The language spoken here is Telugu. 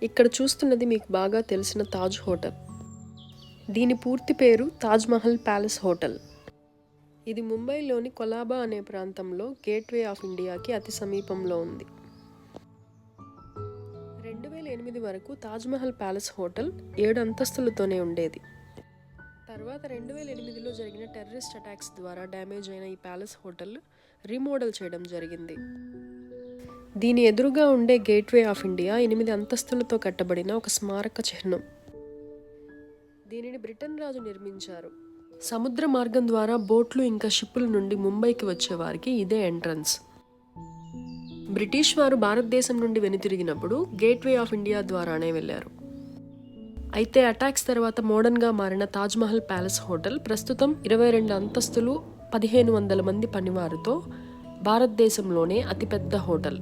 ఇక్కడ చూస్తున్నది మీకు బాగా తెలిసిన తాజ్ హోటల్. దీని పూర్తి పేరు తాజ్ మహల్ ప్యాలెస్ హోటల్. ఇది ముంబైలోని కొలాబా అనే ప్రాంతంలో గేట్వే ఆఫ్ ఇండియాకి అతి సమీపంలో ఉంది. 2008 వరకు తాజ్ మహల్ ప్యాలెస్ హోటల్ 7 అంతస్తులతోనే ఉండేది. తర్వాత 2008లో జరిగిన టెర్రరిస్ట్ అటాక్స్ ద్వారా డ్యామేజ్ అయిన ఈ ప్యాలెస్ హోటల్ రీమోడల్ చేయడం జరిగింది. దీని ఎదురుగా ఉండే గేట్వే ఆఫ్ ఇండియా 8 అంతస్తులతో కట్టబడిన ఒక స్మారక చిహ్నం. దీనిని బ్రిటన్ రాజు నిర్మించారు. సముద్ర మార్గం ద్వారా బోట్లు ఇంకా షిప్పుల నుండి ముంబైకి వచ్చేవారికి ఇదే ఎంట్రన్స్. బ్రిటిష్ వారు భారతదేశం నుండి వెనుతిరిగినప్పుడు గేట్వే ఆఫ్ ఇండియా ద్వారానే వెళ్ళారు. అయితే అటాక్స్ తర్వాత మోడర్న్గా మారిన తాజ్ మహల్ ప్యాలెస్ హోటల్ ప్రస్తుతం 22 అంతస్తులు 1500 మంది పనివారితో భారతదేశంలోనే అతిపెద్ద హోటల్.